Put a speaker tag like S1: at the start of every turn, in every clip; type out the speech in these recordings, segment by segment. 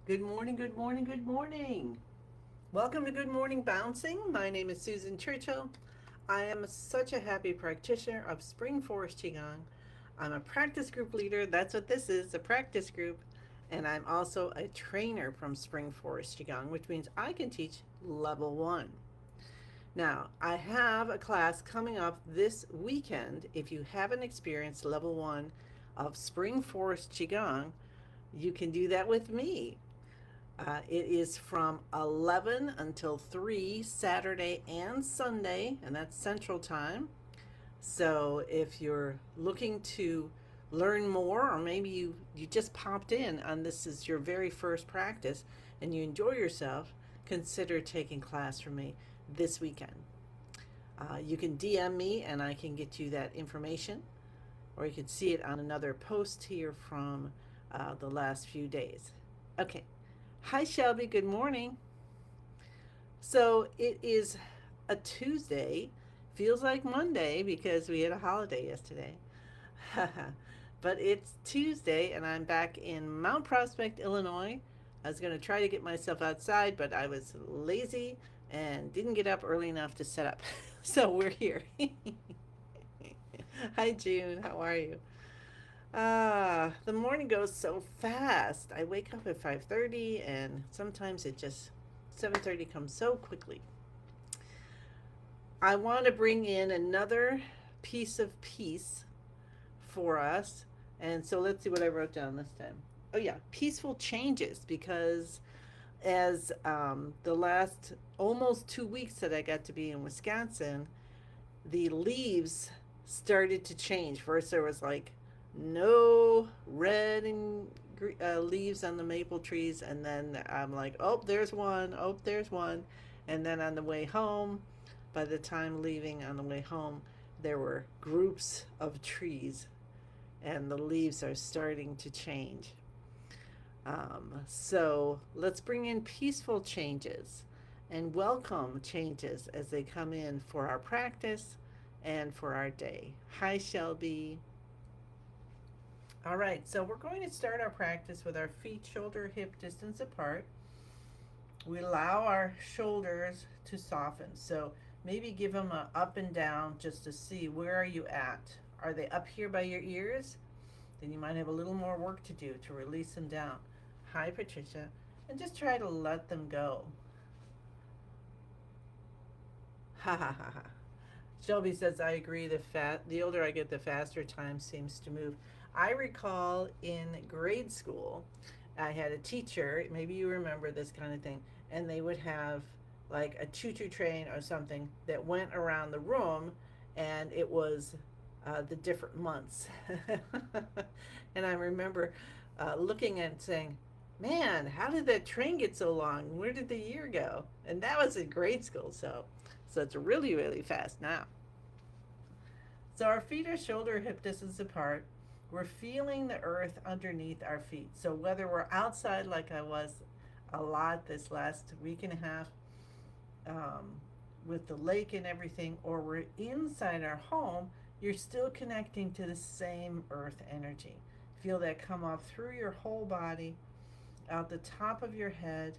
S1: Good morning, good morning, good morning. Welcome to Good Morning Bouncing. My name is Susan Churchill. I am such a happy practitioner of Spring Forest Qigong. I'm a practice group leader. That's what this is, a practice group. And I'm also a trainer from Spring Forest Qigong, which means I can teach level one. Now, I have a class coming up this weekend. If you haven't experienced level one of Spring Forest Qigong, you can do that with me. It is from 11 until 3 Saturday and Sunday, and that's Central Time. So if you're looking to learn more, or maybe you just popped in and this is your very first practice and you enjoy yourself, consider taking class from me this weekend. You can DM me and I can get you that information, or you can see it on another post here from the last few days. Okay. Hi, Shelby. Good morning. So it is a Tuesday. Feels like Monday because we had a holiday yesterday. But it's Tuesday and I'm back in Mount Prospect, Illinois. I was going to try to get myself outside, but I was lazy and didn't get up early enough to set up. So we're here. Hi, June. How are you? The morning goes so fast. I wake up at 5:30 and sometimes it just 7:30 comes so quickly. I want to bring in another piece of peace for us. And so let's see what I wrote down this time. Oh yeah, peaceful changes, because as the last almost 2 weeks that I got to be in Wisconsin, the leaves started to change. First, there was like no red and leaves on the maple trees, and then I'm like, oh, there's one. Oh, there's one. And then on the way home, by the time leaving on the way home, there were groups of trees, and the leaves are starting to change. So let's bring in peaceful changes and welcome changes as they come in for our practice and for our day. Hi, Shelby. All right, so we're going to start our practice with our feet shoulder hip distance apart. We allow our shoulders to soften. So maybe give them a up and down just to see where are you at. Are they up here by your ears? Then you might have a little more work to do to release them down. Hi, Patricia. And just try to let them go. Ha ha ha ha. Shelby says, I agree. The older I get, the faster time seems to move. I recall in grade school, I had a teacher, maybe you remember this kind of thing, and they would have like a choo-choo train or something that went around the room, and it was the different months. And I remember looking at it saying, man, how did that train get so long? Where did the year go? And that was in grade school, so it's really, really fast now. So our feet are shoulder hip distance apart. We're feeling the earth underneath our feet. So whether we're outside like I was a lot this last week and a half with the lake and everything, or we're inside our home, you're still connecting to the same earth energy. Feel that come up through your whole body, out the top of your head.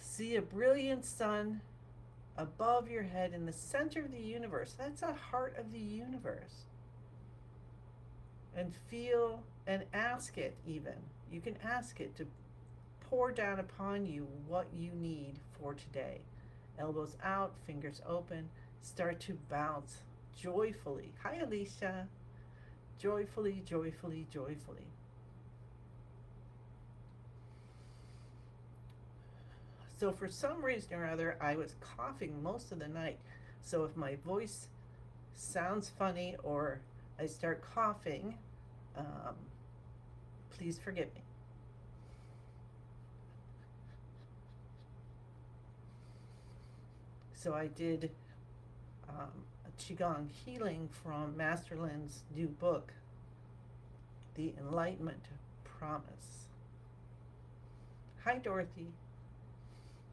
S1: See a brilliant sun above your head in the center of the universe. That's the heart of the universe. And feel and ask it, even. You can ask it to pour down upon you what you need for today. Elbows out, fingers open. Start to bounce joyfully. Hi, Alicia. Joyfully, joyfully, joyfully. So for some reason or other, I was coughing most of the night. So if my voice sounds funny or I start coughing, um, please forgive me. So I did a Qigong healing from Master Lin's new book, The Enlightenment Promise. Hi, Dorothy.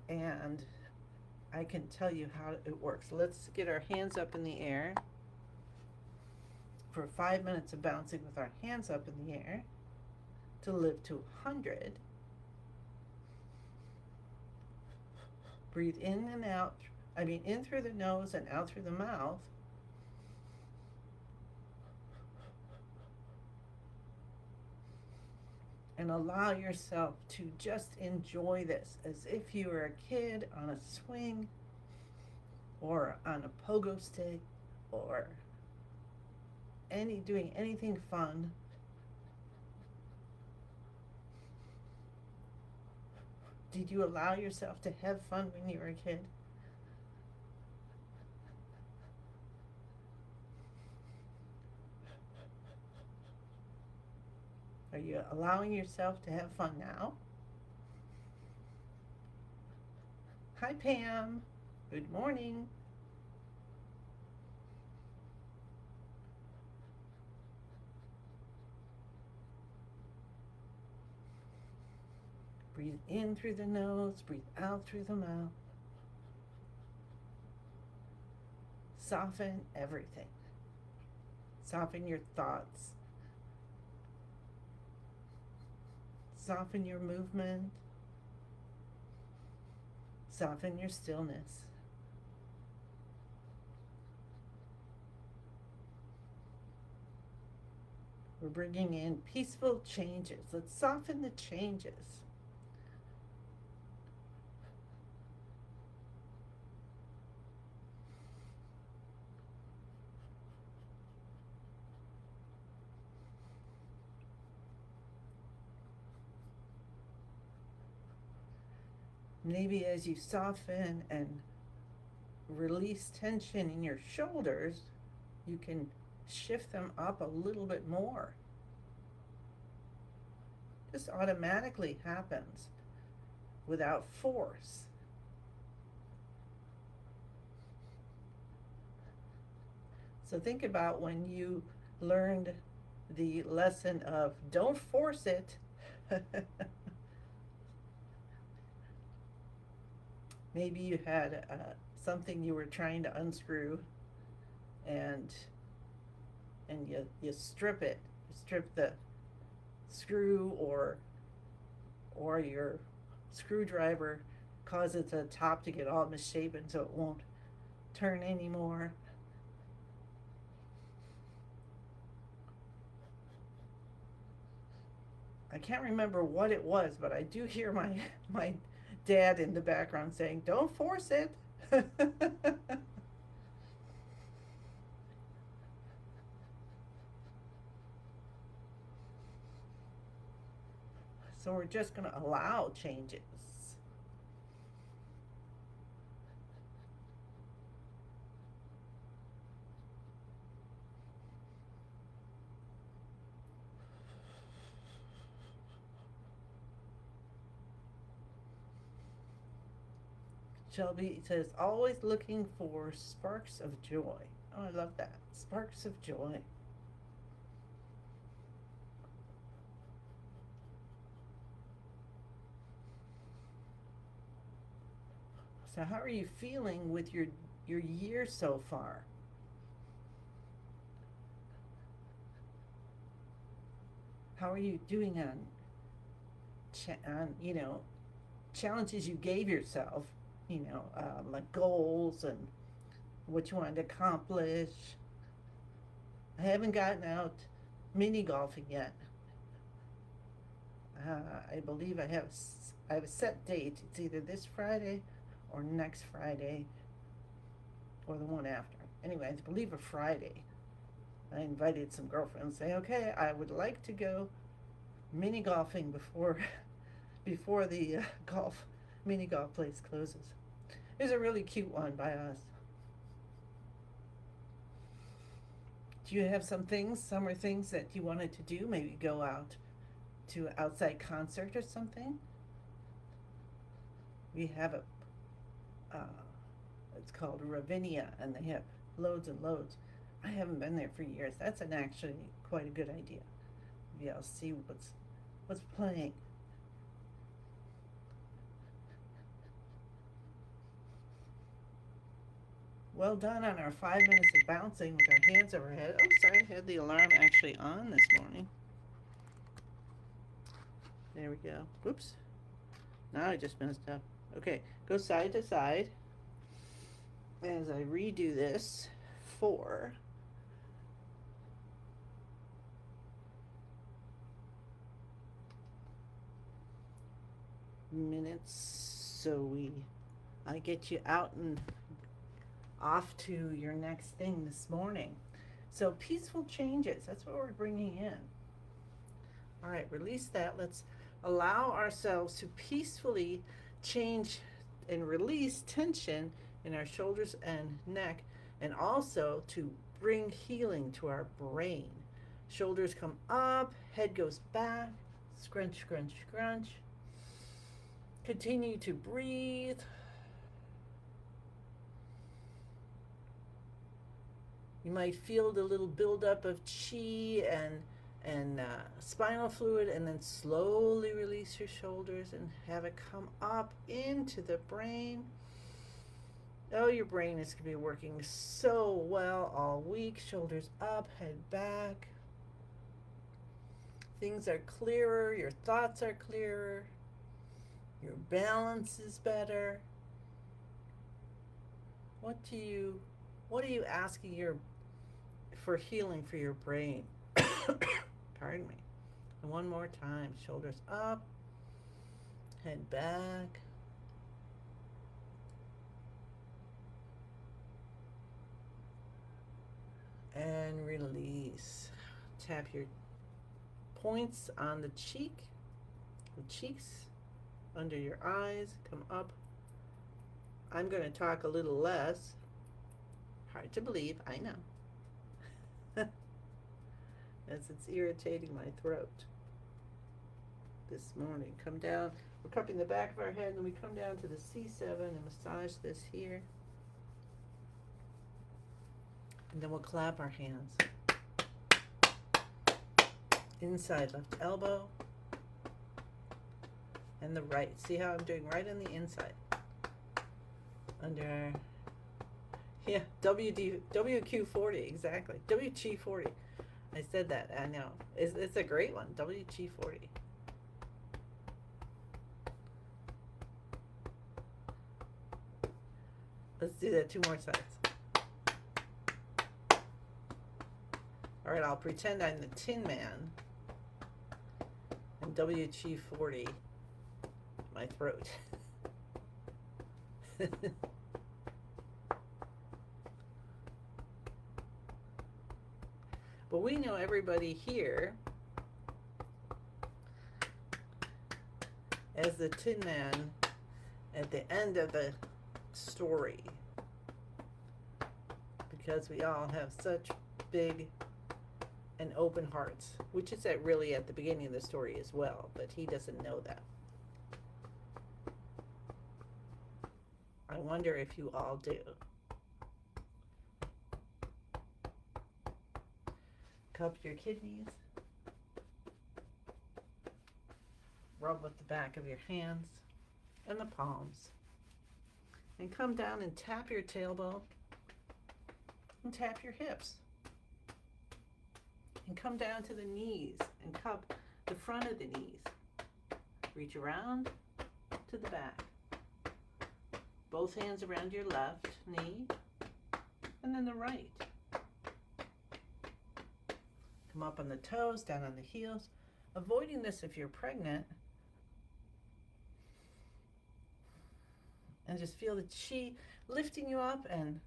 S1: And I can tell you how it works. Let's get our hands up in the air for 5 minutes of bouncing with our hands up in the air. to live to 100. Breathe in and out. In through the nose and out through the mouth. And allow yourself to just enjoy this as if you were a kid on a swing or on a pogo stick or doing anything fun. Did you allow yourself to have fun when you were a kid? Are you allowing yourself to have fun now? Hi, Pam. Good morning. Breathe in through the nose, breathe out through the mouth. Soften everything. Soften your thoughts. Soften your movement. Soften your stillness. We're bringing in peaceful changes. Let's soften the changes. Maybe as you soften and release tension in your shoulders, you can shift them up a little bit more. Just automatically happens without force. So think about when you learned the lesson of don't force it. Maybe you had something you were trying to unscrew, and you strip it. You strip the screw, or your screwdriver causes the top to get all misshapen so it won't turn anymore. I can't remember what it was, but I do hear my dad in the background saying, "Don't force it." So we're just going to allow changes. Shelby says, always looking for sparks of joy. Oh, I love that. Sparks of joy. So how are you feeling with your year so far? How are you doing on challenges you gave yourself, like goals and what you wanted to accomplish? I haven't gotten out mini golfing yet. I believe I have a set date. It's either this Friday or next Friday or the one after. Anyway, I believe a Friday. I invited some girlfriends, say, okay, I would like to go mini golfing before the mini golf place closes. There's a really cute one by us. Do you have summer things that you wanted to do? Maybe go out to an outside concert or something? We have it's called Ravinia, and they have loads and loads. I haven't been there for years. That's actually quite a good idea. Maybe I'll see what's playing. Well done on our 5 minutes of bouncing with our hands overhead. Oh, sorry, I had the alarm actually on this morning. we go. Whoops. Now I just messed up. Okay, go side to side as I redo this 4 minutes. So I get you out and off to your next thing this morning. So peaceful changes, that's what we're bringing in. All right, release that. Let's allow ourselves to peacefully change and release tension in our shoulders and neck, and also to bring healing to our brain. Shoulders come up, head goes back, scrunch, scrunch, scrunch. Continue to breathe. You might feel the little buildup of chi and spinal fluid, and then slowly release your shoulders and have it come up into the brain. Oh, your brain is going to be working so well all week. Shoulders up, head back. Things are clearer, your thoughts are clearer, your balance is better. What are you asking for healing for your brain? Pardon me. And one more time. Shoulders up, head back. And release. Tap your points on the cheeks, under your eyes, come up. I'm going to talk a little less. Hard to believe, I know. As it's irritating my throat this morning. Come down. We're cupping the back of our head, and then we come down to the C7 and massage this here. And then we'll clap our hands. Inside left elbow and the right. See how I'm doing right on the inside. Under our, yeah, WQ40, exactly. WG40. I said that, I know. It's a great one, WG40. Let's do that 2 more sides. All right, I'll pretend I'm the Tin Man and WG40 my throat. But we know everybody here as the Tin Man at the end of the story, because we all have such big and open hearts, which is really at the beginning of the story as well, but he doesn't know that. I wonder if you all do. Cup your kidneys. Rub with the back of your hands and the palms. And come down and tap your tailbone and tap your hips. And come down to the knees and cup the front of the knees. Reach around to the back. Both hands around your left knee and then the right. Come up on the toes, down on the heels. Avoiding this if you're pregnant. And just feel the chi lifting you up and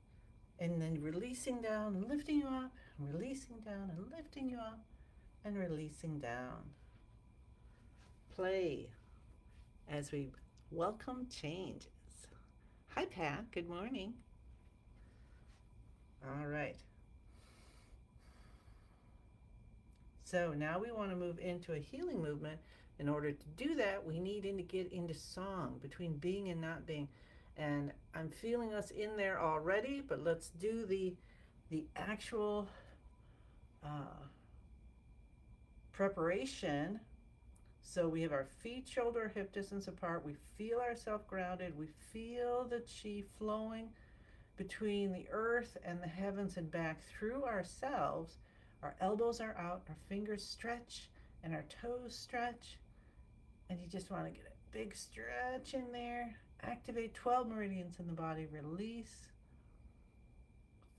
S1: then releasing down, and lifting you up, and releasing down, and lifting you up, and releasing down. Play as we welcome changes. Hi, Pat. Good morning. All right. So now we want to move into a healing movement. In order to do that, we need to get into song, between being and not being. And I'm feeling us in there already, but let's do the actual preparation. So we have our feet shoulder hip distance apart. We feel ourselves grounded. We feel the chi flowing between the earth and the heavens and back through ourselves. Our elbows are out, our fingers stretch, and our toes stretch. And you just want to get a big stretch in there. Activate 12 meridians in the body. Release.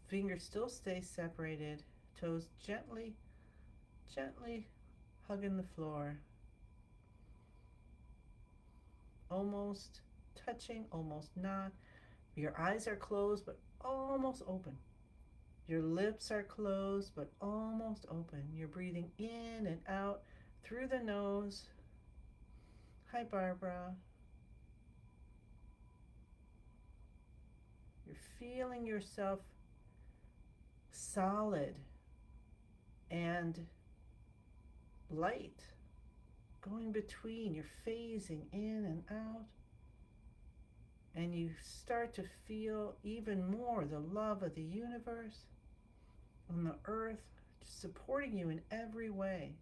S1: Fingers still stay separated. Toes gently, gently hugging the floor. Almost touching, almost not. Your eyes are closed but almost open. Your lips are closed but almost open. You're breathing in and out through the nose. Hi, Barbara. You're feeling yourself solid and light, going between. You're phasing in and out. And you start to feel even more the love of the universe and the earth supporting you in every way.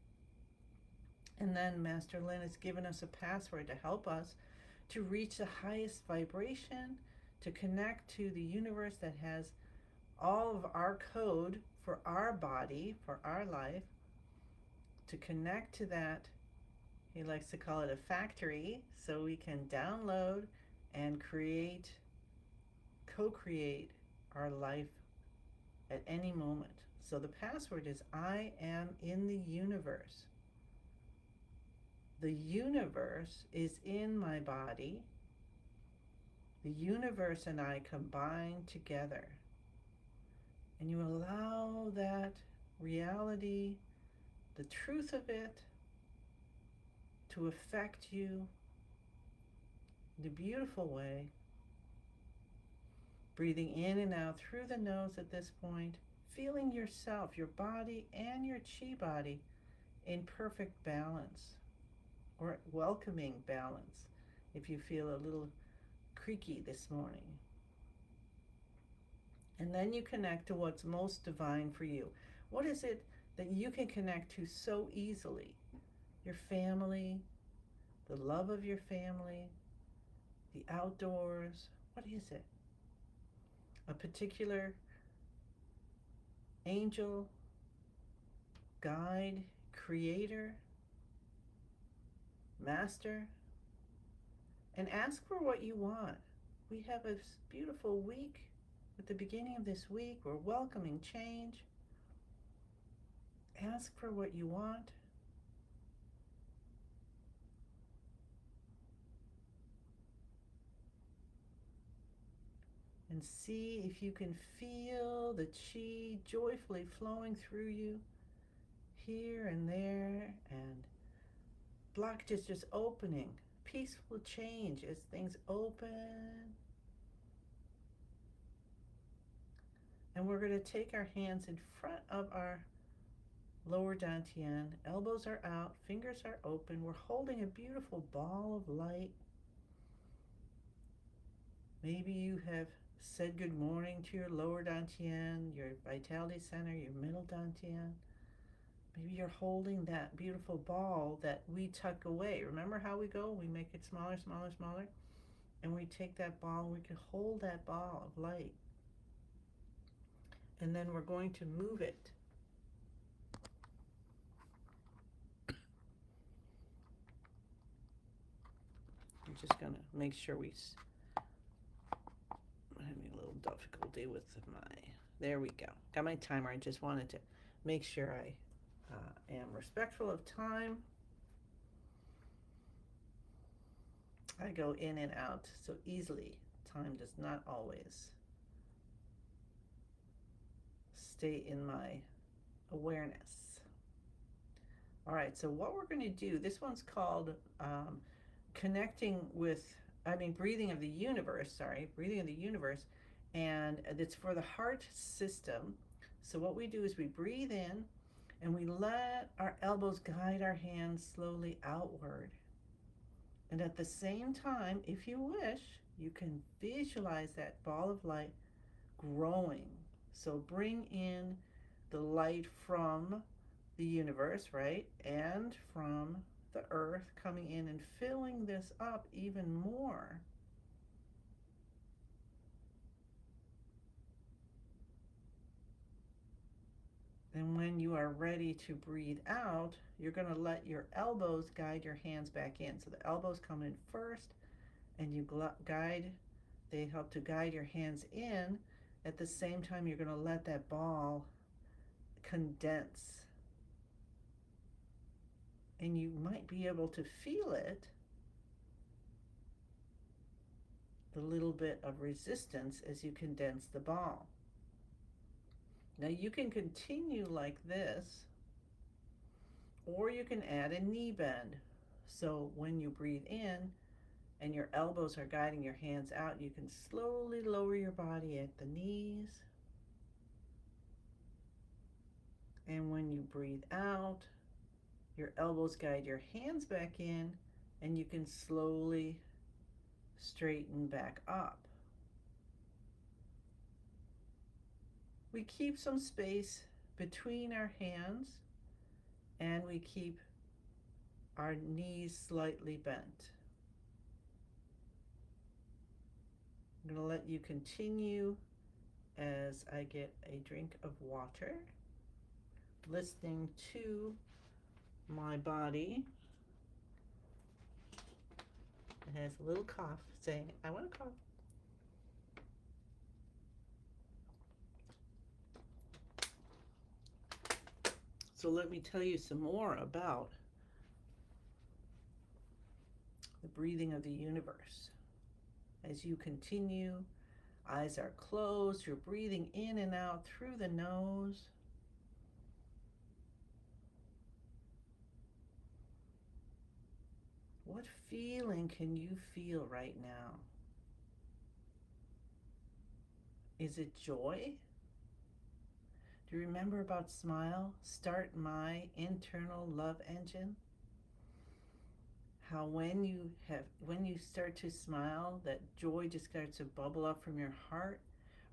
S1: And then Master Lin has given us a password to help us to reach the highest vibration, to connect to the universe that has all of our code for our body, for our life, to connect to that. He likes to call it a factory, so we can download and create, co-create our life at any moment. So the password is I am in the universe. The universe is in my body. The universe and I combine together. And you allow that reality, the truth of it, to affect you in a beautiful way. Breathing in and out through the nose at this point, feeling yourself, your body and your chi body in perfect balance, or welcoming balance if you feel a little creaky this morning. And then you connect to what's most divine for you. What is it that you can connect to so easily? Your family, the love of your family, the outdoors. What is it? A particular angel, guide, creator, master, and ask for what you want. We have a beautiful week. At the beginning of this week, we're welcoming change. Ask for what you want. And see if you can feel the chi joyfully flowing through you here and there, and blockages just opening. Peaceful change as things open. And we're going to take our hands in front of our lower dantian. Elbows are out, fingers are open. We're holding a beautiful ball of light. Maybe you have said good morning to your lower dantian, your vitality center, your middle dantian. Maybe you're holding that beautiful ball that we tuck away. Remember how we go? We make it smaller, smaller, smaller. And we take that ball, we can hold that ball of light. And then we're going to move it. I'm just going to make sure I'm having a little difficulty with there we go. Got my timer. I just wanted to make sure I am respectful of time. I go in and out so easily. Time does not always stay in my awareness. All right, so what we're going to do, this one's called breathing of the universe, and it's for the heart system. So what we do is we breathe in and we let our elbows guide our hands slowly outward. And at the same time, if you wish, you can visualize that ball of light growing. So bring in the light from the universe, right? And from the earth coming in and filling this up even more. And when you are ready to breathe out, you're going to let your elbows guide your hands back in. So the elbows come in first, and you they help to guide your hands in. At the same time, you're going to let that ball condense. And you might be able to feel it, the little bit of resistance as you condense the ball. Now you can continue like this, or you can add a knee bend. So when you breathe in and your elbows are guiding your hands out, you can slowly lower your body at the knees. And when you breathe out, your elbows guide your hands back in, and you can slowly straighten back up. We keep some space between our hands, and we keep our knees slightly bent. I'm going to let you continue as I get a drink of water, listening to my body. It has a little cough saying, I want to cough. So let me tell you some more about the breathing of the universe. As you continue, eyes are closed, you're breathing in and out through the nose. What feeling can you feel right now? Is it joy? Do you remember about Smile? Start my internal love engine. How when you start to smile, that joy just starts to bubble up from your heart,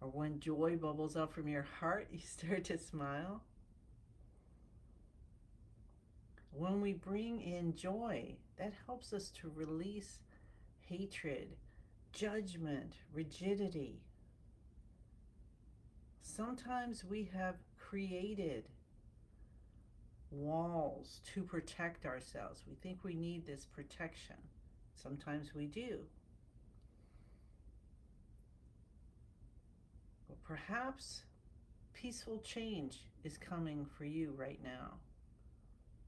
S1: or when joy bubbles up from your heart, you start to smile. When we bring in joy, that helps us to release hatred, judgment, rigidity. Sometimes we have created walls to protect ourselves. We think we need this protection. Sometimes we do. But perhaps peaceful change is coming for you right now.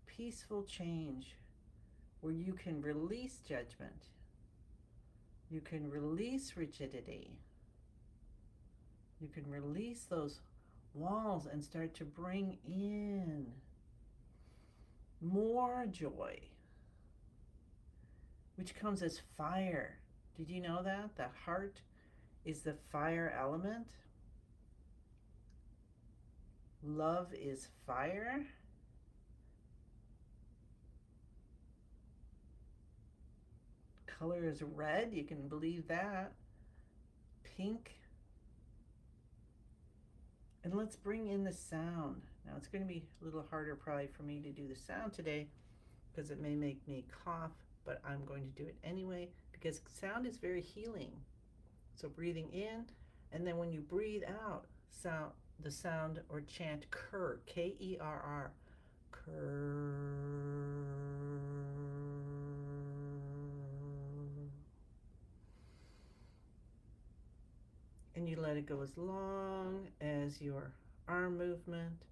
S1: Peaceful change where you can release judgment. You can release rigidity. You can release those walls and start to bring in more joy, which comes as fire. Did you know that? The heart is the fire element. Love is fire. Color is red, you can believe that. Pink. And let's bring in the sound. Now it's going to be a little harder probably for me to do the sound today because it may make me cough, but I'm going to do it anyway because sound is very healing. So breathing in, and then when you breathe out, the sound or chant Kerr, K-E-R-R, Kerr. And you let it go as long as your arm movement.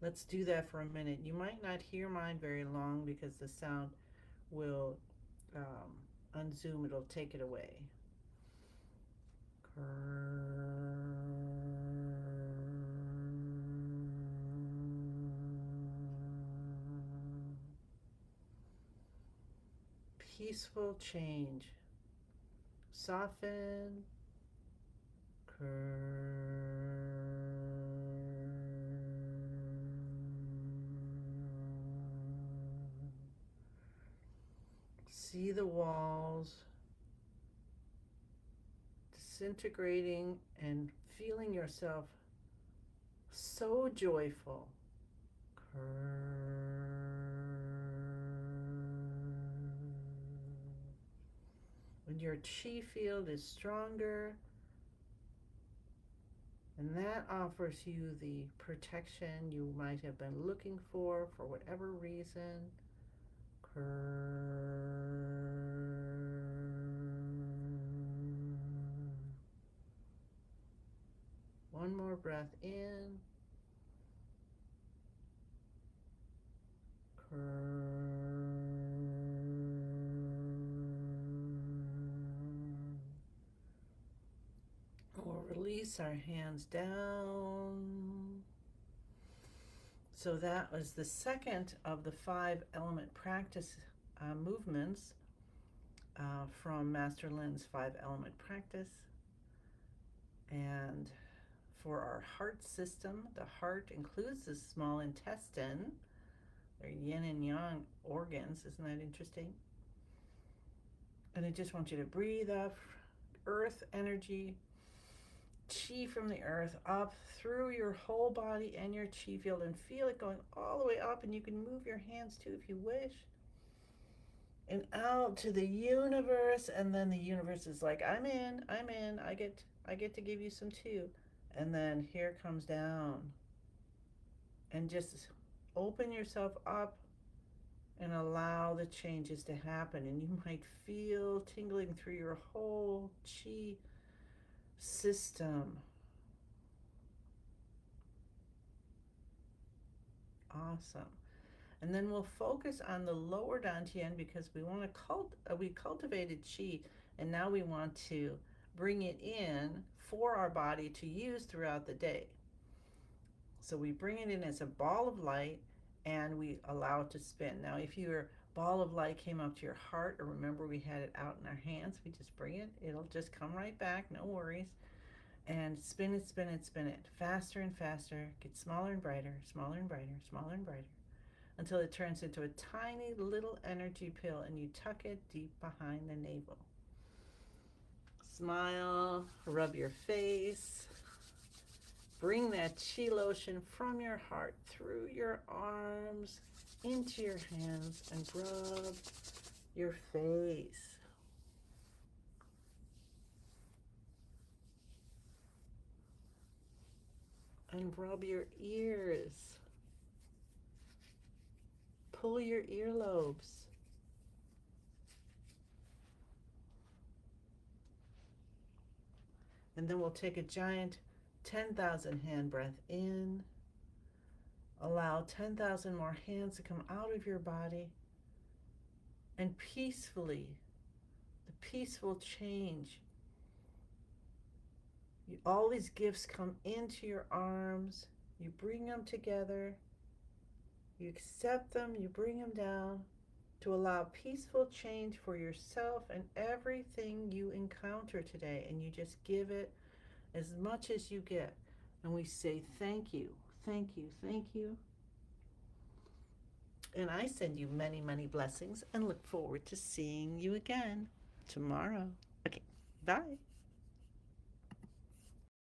S1: Let's do that for a minute. You might not hear mine very long because the sound will unzoom, it'll take it away. Peaceful change. Soften. See the walls disintegrating and feeling yourself so joyful. when your chi field is stronger, and that offers you the protection you might have been looking for whatever reason. One more breath in. We'll release our hands down. So that was the second of the 5 element practice movements from Master Lin's 5 element practice. And for our heart system, the heart includes the small intestine. They're yin and yang organs. Isn't that interesting? And I just want you to breathe up earth energy, chi from the earth up through your whole body and your chi field, and feel it going all the way up. And you can move your hands too if you wish, and out to the universe. And then the universe is like, I'm in, I get to give you some too. And then here comes down, and just open yourself up and allow the changes to happen. And you might feel tingling through your whole chi system. Awesome. And then we'll focus on the lower dantian, because we want to we cultivated chi, and now we want to bring it in for our body to use throughout the day. So we bring it in as a ball of light, and we allow it to spin. Now, if your ball of light came up to your heart, or remember we had it out in our hands, we just bring it, it'll just come right back, no worries. And spin it, spin it, spin it, faster and faster, get smaller and brighter, smaller and brighter, smaller and brighter, until it turns into a tiny little energy pill, and you tuck it deep behind the navel. Smile, rub your face, bring that chi lotion from your heart through your arms into your hands, and rub your face. And rub your ears. Pull your earlobes. And then we'll take a giant 10,000 hand breath in. Allow 10,000 more hands to come out of your body. And peacefully, the peaceful change. All these gifts come into your arms. You bring them together. You accept them. You bring them down to allow peaceful change for yourself and everything you encounter today. And you just give it as much as you get. And we say thank you, thank you, thank you. And I send you many, many blessings and look forward to seeing you again tomorrow. Okay, bye.